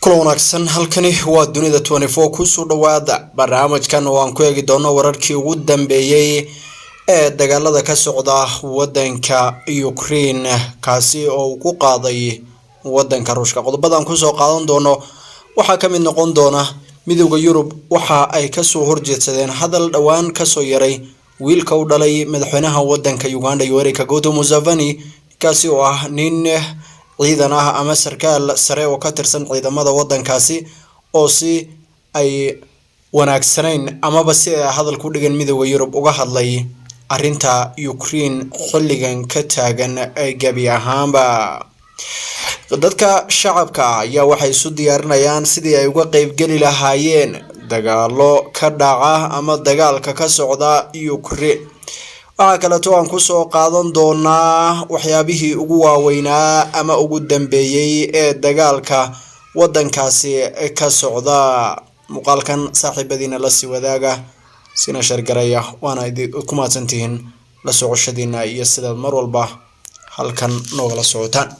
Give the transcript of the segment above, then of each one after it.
kulan wanaagsan halkani waa dunida 24 ku soo dhawaada barnaamijkan oo aan ku eegi doono wararkii ugu dambeeyay ee dagaalada ka socda wadanka Ukraine kaasi oo ku qaaday wadanka Ruushka qodobadan ku soo qaadan doono waxa ka mid noqon doona midowga Yurub waxa ay ka soo horjeedsadeen hadal dhawaan ka soo yaray wiilka u dhalay madaxweynaha wadanka Uganda Yoweri Kaguta Museveni kaasi oo ah nin ciidan ah ama sarkaal sare oo ka tirsan ciidamada wadankaasi oo si ay wanaagsanayn ama ba si ay hadal ku dhigan midowga Yurub uga hadlay arinta Ukraine xilligan ka taagan ay gabi ahaanba dadka shacabka ayaa waxay isu diyaarinayaan sidii ay uga qayb gali lahaayeen dagaalo ka dhaca ama dagaalka ka socda Ukraine waxa kale oo aan ku soo qaadan doonaa waxyaabihii ugu waaweynaa ama ugu dambeeyay ee dagaalka wadankaasi ka socda muuqaalkan saaxiibadiina la sii wadaaga sina shargaraya waana ku maadsantihiin la socoshadiina iyo sida mar walba halkan noogala socotaan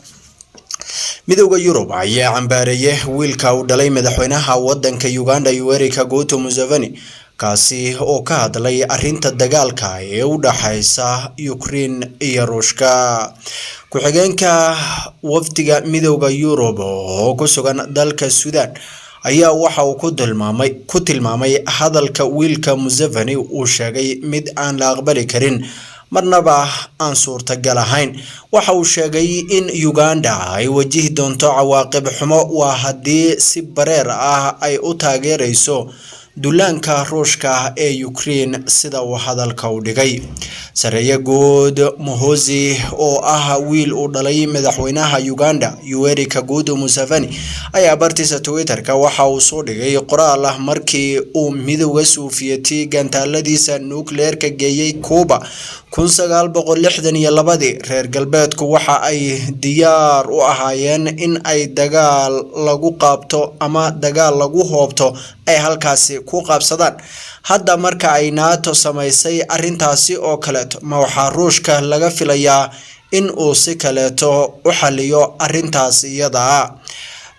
midowga Yurub ayaa cambaareeyay wiilka u dhalay madaxweynaha wadanka Uganda Yoweri Kaguta Museveni kaasi oo ka hadlay arinta dagaalka ee u dhaxaysa Ukraine iyo Ruushka ku-xigeenka wafdiga midowga Yurub oo ku sugan dalka Suudaan ayaa waxa uu ku tilmaamay hadalka wiilka Museveni uu sheegay mid aan la aqbali karin marnaba aan suurtagal ahayn waxa uu sheegay in Uganda ay wajihi doonto cawaaqib xumo waa haddii si bareer ah ay u taageerayso duulaanka Ruushka ee Ukraine sida uu hadalka u dhigay sareeya guud Muhoozi oo ah wiil u dhalay madaxweynaha Uganda Yoweri Kaguta Museveni ayaa bartiisa Twitter-ka waxa uu soo dhigay qoraal ah markii uu midowga Sovieti gantaaladiisa nuclear-ka geeyay Cuba 1962 reer galbeedku waxa ay diyaar u ahaayeen in ay dagaal lagu qaabto ama dagaal lagu hoobto ay halkaasi ku qaabsadaan hadda marka ay NATO samaysay arintaasi oo kale ma waxa Ruushka laga filayaa in uu si kale u xaliyo arintaas iyada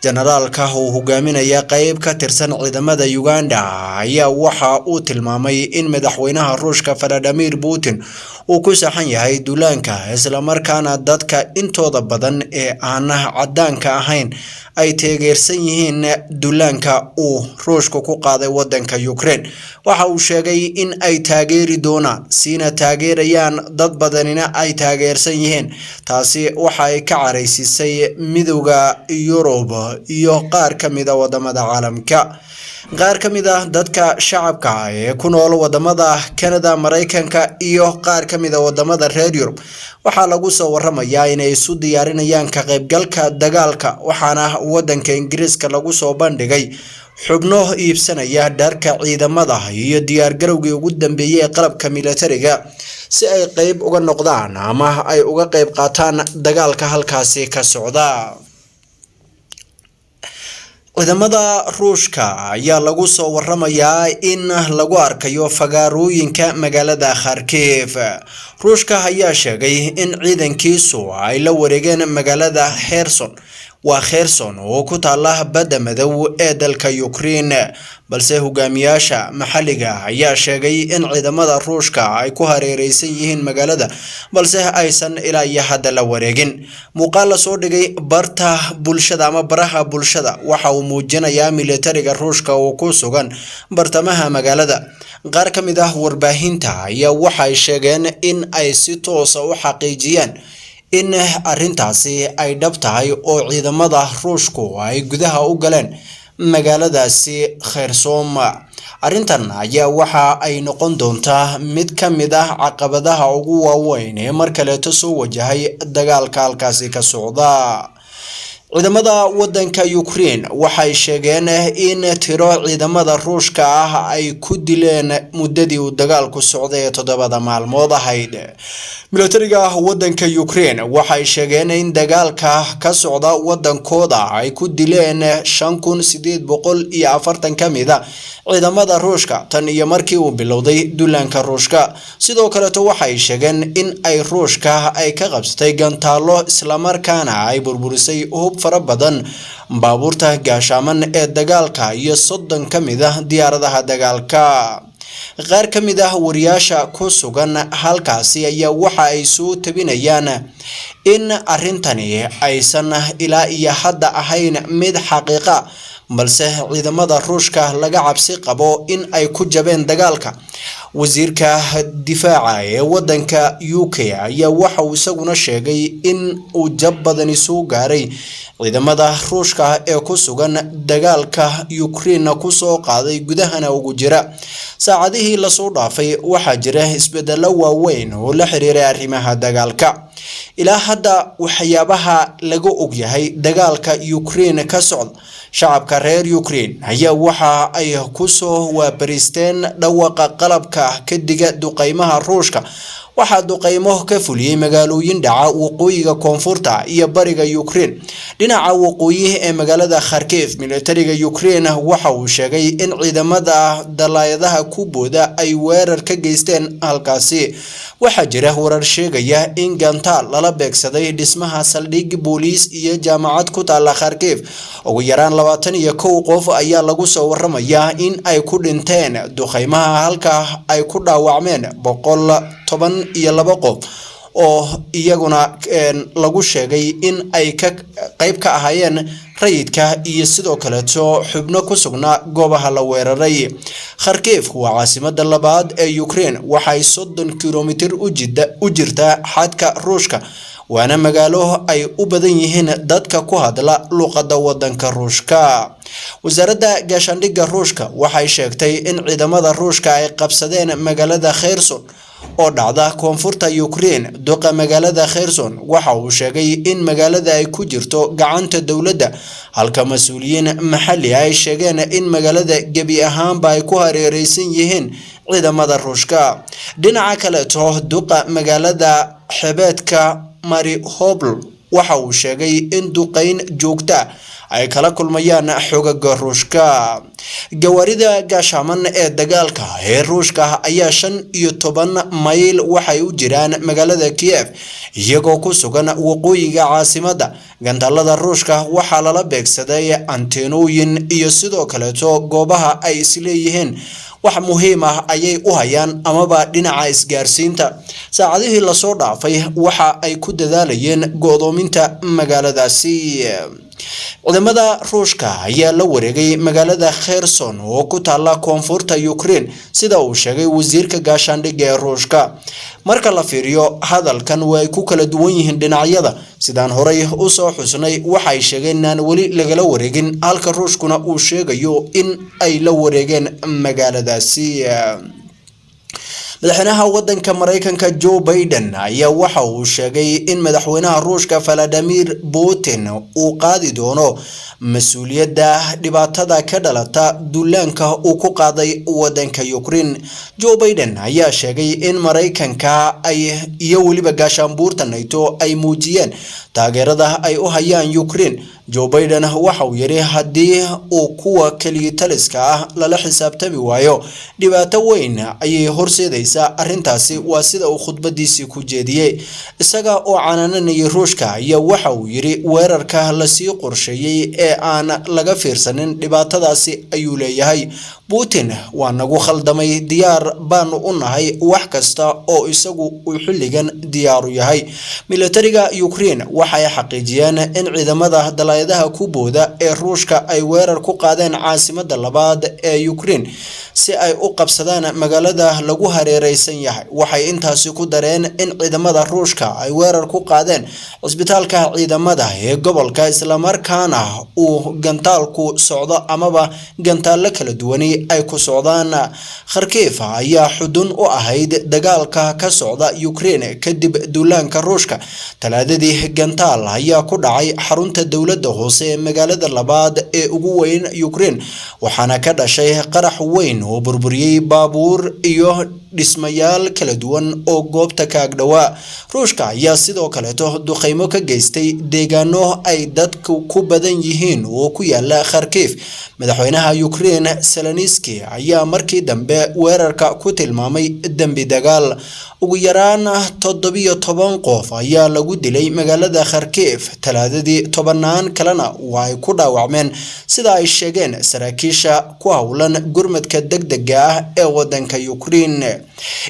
generaalka uu hogaaminaya qayb ka tirsan ciidamada Uganda ayaa waxa uu tilmaamay in madaxweynaha Ruushka Vladimir Putin uu ku saxan yahay duulaanka isla markaana dadka intooda badan ee aan cadaanka ahayn ay taageersan yihiin duulaanka uu Ruushka ku qaaday wadanka Ukraine waxa uu sheegay in ay taageeri doonaan sina taageerayaan dad badanina ay taageersan yihiin taasi waxa ay ka caraysisay midowga Yurub iyo qaar ka mid ah wadamada caalamka qaar ka mid ah dadka shacabka ee ku nool wadamada Canada Mareykanka iyo qaar ka mid ah wadamada reer Yurub waxa lagu soo waramayaa inay isu diyaarinayaan ka qaybgalka dagaalka waxaana wadanka Ingiriiska lagu soo bandhigay xubno iibsanaya dharka ciidamada iyo diyaar garowgii ugu dambeeyay ee qalabka militariga si ay qayb uga noqdaan ama ay uga qayb qaataan dagaalka halkaasi ka socda ciidamada Ruushka ayaa lagu soo waramayaa in lagu arkayo fagaarooyinka magaalada Kharkiv Ruushka ayaa sheegay in ciidankiisu ay la wareegeen magaalada Kherson oo ku taala badda madow ee dalka Ukraine balse hogaamiyaasha maxalliga ayaa sheegay in ciidamada Ruushka ay ku hareeraysan yihiin magaalada balse aysan ilaa iyo hadda la wareegin muuqaal la soo dhigay barta bulshada ama baraha bulshada waxa uu muujinayaa militariga Ruushka oo ku sugan bartamaha magaalada qaar ka mid ah warbaahinta ayaa waxay sheegeen in ay si toos ah u xaqiijiyeen in arintaasi ay dhab tahay oo ciidamada Ruushku ay gudaha u galeen magaaladaasi Kherson arintan ayaa waxa ay noqon doontaa mid ka mid ah caqabadaha ugu waaweyn ee markale soo wajahay dagaalka halkaasi ka socda ciidamada wadanka Ukraine waxay sheegeen in tiro ciidamada Ruushka ah ay ku dileen muddadii uu dagaalku socday 7 maalmood ahayd militariga wadanka Ukraine waxay sheegeen in dagaalka ka socda wadankooda ay ku dileen 5840 kamid ah ciidamada Ruushka tan iyo markii uu bilowday duulaanka Ruushka sidoo kale waxay sheegeen in ay Ruushka ay ka qabsatay gantaalo isla markaana ay burburisay hub fara badan baabuurta gaashaaman ee dagaalka iyo 30 kamid ah diyaaradaha dagaalka. qaar ka mid ah wariyaasha ku sugan halkaasi ayaa waxa ay soo tabinayaan in arrintani aysan ilaa iyo hadda ahayn mid xaqiiqa balse ciidamada Ruushka laga cabsi qabo in ay ku jabeen dagaalka. wasiirka difaaca ee wadanka UK ayaa waxa uu isaguna sheegay in uu jab badan soo gaaray ciidamada Ruushka ee ku sugan dagaalka Ukraine ku soo qaaday gudahana ugu jira. saacadihii la soo dhaafay waxa jira isbedelo waaweyn oo la xiriira arrimaha dagaalka. ilaa hadda waxyaabaha lagu og yahay dagaalka Ukraine ka socda shacabka reer Ukraine ayaa waxa ay ku soo waabaristeen dhawaqa qalabka ka diga duqeymaha Ruushka. waxaa duqeymo ka fuliyay magaalooyin dhaca waqooyiga koonfurta iyo bariga Ukraine. dhinaca waqooyi ee magaalada Kharkiv militariga Ukraine waxa uu sheegay in ciidamada dalaayadaha ku booda ay weerar ka geysteen halkaasi. waxaa jira warar sheegaya in gantaal lala beegsaday dhismaha saldhig booliis iyo jaamacad ku taala Kharkiv. ugu yaraan 21 qof ayaa lagu soo waramayaa in ay ku dhinteen duqeymaha halka ay ku dhaawacmeen 112 qof oo iyaguna lagu sheegay in ay ka qayb ka ahaayeen rayidka iyo sidoo kale xubno ku sugnaa goobaha la weeraray. Kharkiv waa caasimadda labaad ee Ukraine waxay 30 kiiloomitir u jirtaa xadka Ruushka waana magaalo ay u badan yihiin dadka ku hadla luqadda wadanka Ruushka. wasaaradda gaashaandhigga Ruushka waxay sheegtay in ciidamada Ruushka ay qabsadeen magaalada Kherson oo dhacda koonfurta Ukraine. duqa magaalada Kherson waxa uu sheegay in magaalada ay ku jirto gacanta dawladda halka mas'uuliyiin maxalli ay sheegeen in magaalada gebi ahaanba ay ku hareeraysan yihiin ciidamada Ruushka. dhinaca kale duqa magaalada xebeedka Mariupol waxa uu sheegay in duqeyn joogta ay kala kulmayaan xogaga Ruushka. gawaarida gaashaaman ee dagaalka ee Ruushka ayaa 15 mayl waxay u jiraan magaalada Kiev iyagoo ku sugan waqooyiga caasimadda. gantaalada Ruushka waxa lala beegsaday anteenooyin iyo sidoo kale goobaha ay isleeyihiin wax muhiim ah ayay u hayaan amaba dhinaca isgaarsiinta. saacadihii la soo dhaafay waxa ay ku dadaalayeen go'doominta magaaladaasi. ciidamada Ruushka ayaa la wareegay magaalada Kherson oo ku taala koonfurta Ukraine sida uu sheegay wasiirka gaashaandhigga ee Ruushka. marka la fiiriyo hadalkan way ku kala duwan yihiin dhinacyada. sidaan horay u soo xusnay waxay sheegeen in aan wali lagala wareegin halka Ruushkuna uu sheegayo in ay la wareegeen magaaladaasi. madaxweynaha wadanka Mareykanka Joe Biden ayaa waxa uu sheegay in madaxweynaha Ruushka Vladimir Putin uu qaadi doono mas'uuliyadda dhibaatada ka dhalata duulaanka uu ku qaaday wadanka Ukraine. Joe Biden ayaa sheegay in Mareykanka ay iyo waliba gaashaanbuurta NATO ay muujiyeen taageerada ay u hayaan Ukraine. Joe Biden waxa uu yiri haddii uu kuwa kaliya taliska ah lala xisaabtami waayo dhibaato weyn ayay horseedaysaa. arrintaasi waa sida uu khudbadiisii ku jeediyay isaga oo canaananaya Ruushka ayaa waxa uu yiri weerarka la sii qorsheeyay ee aan laga fiirsanin dhibaatadaasi ayuu leeyahay. Putin waa nagu khaldamay diyaar baan u nahay wax kasta oo isagu uu xilligan diyaar u yahay. militariga Ukraine waxay xaqiijiyeen in ciidamada dalaayadaha ku booda ee Ruushka ay weerar ku qaadeen caasimadda labaad ee Ukraine si ay u qabsadaan magaalada lagu hareeraysan yahay. waxay intaasi ku dareen in ciidamada Ruushka ay weerar ku qaadeen cisbitaalka ciidamada ee gobolka isla markaana uu gantaalku socdo amaba gantaal kala duwan ay ku socdaan. Kharkiv ayaa xudun u ahayd dagaalka ka socda Ukraine kadib duulaanka Ruushka. talaadadii gantaal ayaa ku dhacay xarunta dawladda hoose ee magaalada labaad ee ugu weyn Ukraine waxaana ka dhashay qarax weyn oo burburiyay baabuur iyo dhismayaal kala duwan oo goobta ka agdhawaa. Ruushka ayaa sidoo kale duqeymo ka geystay deegaano ay dadku ku badan yihiin oo ku yaala Kharkiv. madaxweynaha Ukraine Zelensky ayaa markii dambe weerarka ku tilmaamay dambi dagaal. ugu yaraan 17 qof ayaa lagu dilay magaalada Kharkiv talaadadii tobanaan kalena waa ay ku dhaawacmeen sida ay sheegeen saraakiisha ku hawlan gurmadka degdega ah ee wadanka Ukraine.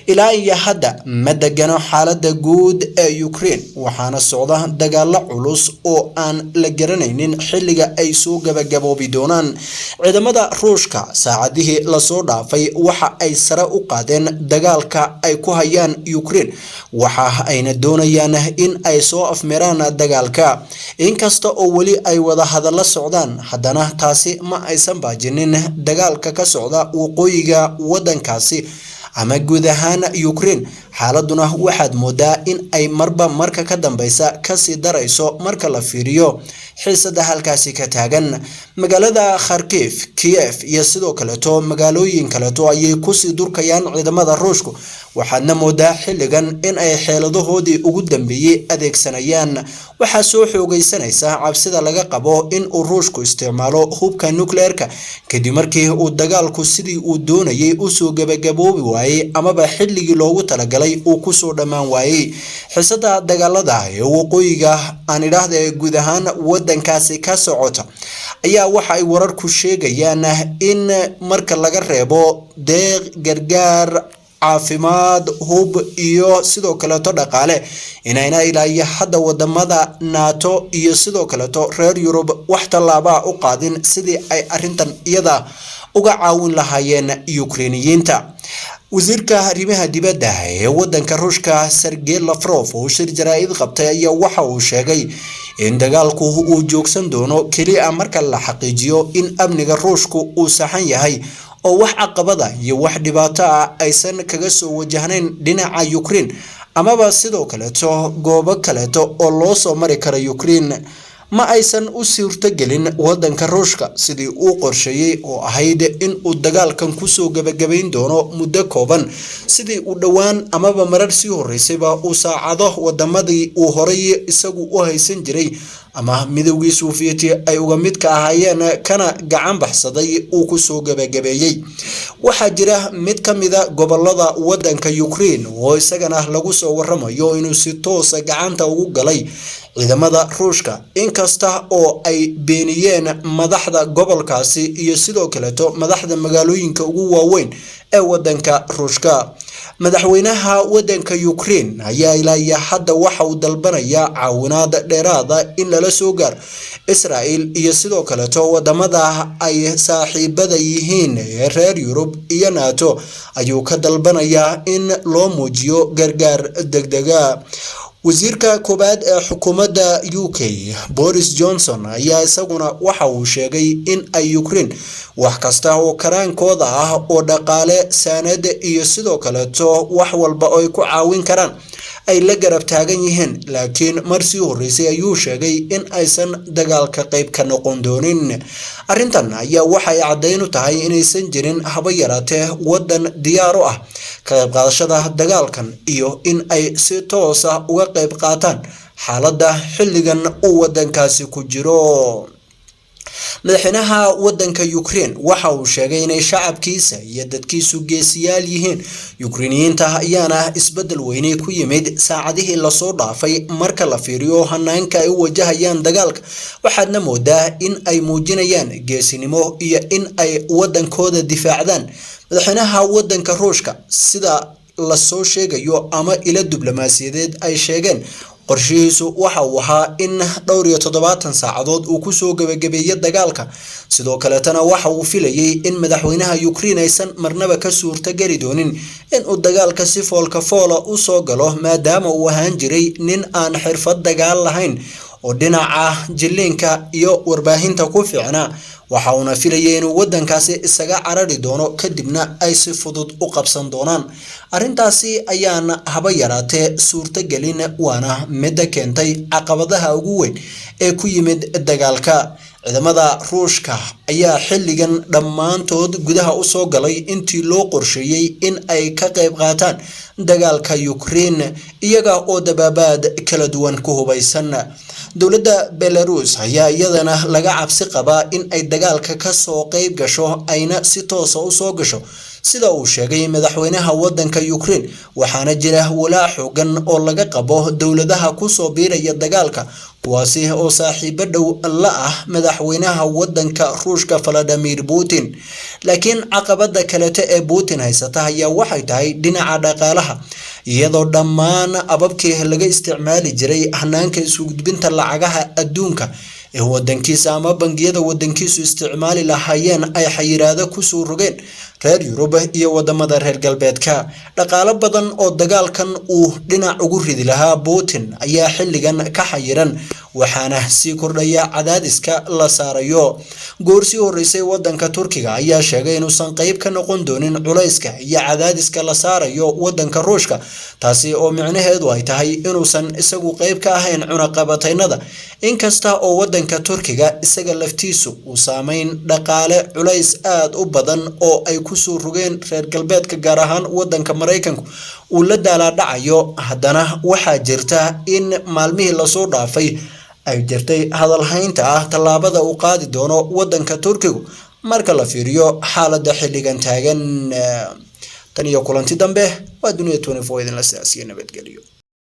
ilaa iyo hadda ma degano xaaladda guud ee Ukraine waxaana socda dagaalo culus oo aan la garanaynin xilliga ay soo gabagaboobi doonaan. ciidamada Ruushka saacadihii la soo dhaafay waxa ay sare u qaadeen dagaalka ay ku hayaan Ukraine waxa ayna doonayaan in ay soo afmeeraan dagaalka. inkasta oo wali ay wada hadallo socdaan haddana taasi ma aysan baajinin dagaalka ka socda waqooyiga wadankaasi ama guud ahaan Ukraine. xaaladuna waxaad moodaa in ay marba marka ka dambaysa ka sii darayso marka la fiiriyo xiisada halkaasi ka taagan. magaalada Kharkiv, Kiev iyo sidoo kale magaalooyin kale ayay ku sii durkayaan ciidamada Ruushka waxaadna moodaa xilligan in ay xeeladahoodii ugu dambeeyay adeegsanayaan. waxaa soo xoogaysanaysa cabsida laga qabo in uu Ruushku isticmaalo hubka nuclearka kadib markii uu dagaalku sidii uu doonayay u soo gabagaboobi waayay amaba xilligii loogu talagalay uu ku soo dhamaan waayay. xiisada dagaalada ee waqooyiga aan idhaahdo guud ahaan wadankaasi ka socota ayaa waxa ay wararku sheegayaan in marka laga reebo deeq gargaar caafimaad hub iyo sidoo kale dhaqaale inayna ilaa iyo hadda wadamada NATO iyo sidoo kale reer Yurub wax tallaabo u qaadin sidii ay arintan iyada uga caawin lahaayeen Ukrainiyiinta. wasiirka arrimaha dibadda ee wadanka Ruushka Sergey Lavrov oo shir jaraa'id qabtay ayaa waxa uu sheegay in dagaalku uu joogsan doono kaliya marka la xaqiijiyo in amniga Ruushku uu saxan yahay oo wax caqabada iyo wax dhibaato ah aysan kaga soo wajahnayn dhinaca Ukraine amaba sidoo kale goobo kale oo loo soo mari karo Ukraine. ma aysan u suurtagelin wadanka Ruushka sidii uu qorsheeyay oo ahayd in uu dagaalkan ku soo gabagabayn doono muddo kooban sidii uu dhawaan amaba marar sii horeysayba uu saacado wadamadii uu horay isagu u haysan jiray ama midowgii Sovieti ay uga mid ka ahaayeen kana gacan baxsaday uu ku soo gabagabeeyay. waxaa jira mid ka mid ah gobolada wadanka Ukraine oo isagana lagu soo waramayo inuu si toos ah gacanta ugu galay ciidamada Ruushka inkasta oo ay beeniyeen madaxda gobolkaasi iyo sidoo kale madaxda magaalooyinka ugu waaweyn ee wadanka Ruushka. madaxweynaha wadanka Ukraine ayaa ilaa iyo hadda waxa uu dalbanaya caawinaad dheeraad in lala soo gaar Israel iyo sidoo kale wadamada ay saaxiibada yihiin ee reer Yurub iyo NATO ayuu ka dalbanaya in loo muujiyo gargaar degdega. wasiirka koobaad ee xukuumadda UK Boris Johnson ayaa isaguna waxa uu sheegay in ay Ukraine wax kasta oo karaankooda ah oo dhaqaale sanad iyo sidoo kale wax walba oo ay ku caawin karaan ay la garab taagan yihiin laakiin markii horeysay ayuu sheegay in aysan dagaalka qayb ka noqon doonin. arintan ayaa waxay cadeyn u tahay inaysan jirin haba yaraatee wadan diyaar u ah ka qayb qaadashada dagaalkan iyo in ay si toos ah uga qayb qaataan xaaladda xilligan uu wadankaasi ku jiro. madaxweynaha wadanka Ukraine waxa uu sheegay in shacabkiisa iyo dadkiisu geesiyaal yihiin. Ukrainiyiinta ayaana isbedel weyn ku yimid saacadihii la soo dhaafay marka la fiiriyo hanaanka ay wajahayaan dagaalka waxaadna moodaa in ay muujinayaan geesinimo iyo in ay wadankooda difaacdaan. madaxweynaha wadanka Ruushka sida la soo sheegayo ama ila diblomaasiyadeed ay sheegeen qorshihiisu waxa uu ahaa in 72 saacadood uu ku soo gabagabeeyay dagaalka. sidoo kale tana waxa uu filayay in madaxweynaha Ukraine aysan marnaba ka suurtagali doonin in uu dagaalka si foolka foola u soo galo maadaama uu ahaan jiray nin aan xirfad dagaal lahayn oo dhinaca jilinka iyo warbaahinta ku fiicna. waxa uu filayay in wadankaasi isaga carari doono kadibna ay si fudud u qabsan doonaan. arintaasi ayaana haba yaraatee suurtagelin waana mid keentay caqabadaha ugu weyn ee ku yimid dagaalka. ciidamada Ruushka ayaa xilligan dhamaantood gudaha u soo galay intii loo qorsheeyay in ay ka qayb qaataan dagaalka Ukraine iyaga oo dabaabad kala duwan ku hubaysan. dowladda Belarus ayaa iyadana laga cabsi qabaa in ay dagaalka ka soo qayb gasho ayna si toos ah u soo gasho sida uu sheegay madaxweynaha wadanka Ukraine waxaana jira walaac xooggan oo laga qabo dowladaha ku soo biiraya dagaalka kuwaasi oo saaxiibo dhow la ah madaxweynaha wadanka Ruushka Vladimir Putin laakiin caqabada kale ee Putin haysata ayaa waxay tahay dhinaca dhaqaalaha iyadoo dhammaan ababkii laga isticmaali jiray hanaanka isu gudbinta lacagaha adduunka ee wadankiisa ama bangiyada wadankiisu isticmaali lahaayeen ay xayiraado ku soo rogeen reer Yurub iyo wadamada reer galbeedka dhaqaale badan oo dagaalkan uu dhinac ugu ridi lahaa Putin ayaa xilligan ka xayiran waxaana sii kordhaya cadaadiska la saarayo goorsii horeysay wadanka Turkiga ayaa sheegay inuusan qayb ka noqon doonin culayska iyo cadaadiska la saarayo wadanka Ruushka taasi oo micnaheedu ay tahay inuusan isagu qayb ka ahayn cunaqabataynada inkasta oo wadanka Turkiga isaga laftiisu uu saameyn dhaqaale culays aad u badan oo ay ku soo rogeen reer galbeedka gaar ahaan wadanka Mareykanku uu la daalaadhacayo haddana waxaa jirta in maalmihii la soo dhaafay ay jirtay hadal haynta ah tallaabada uu qaadi doono wadanka Turkiga marka la fiiriyo xaaladda xilligan taagan tan iyo kulanti dambe waa Dunida 24 idin la siyaasiyo nabadgelyo.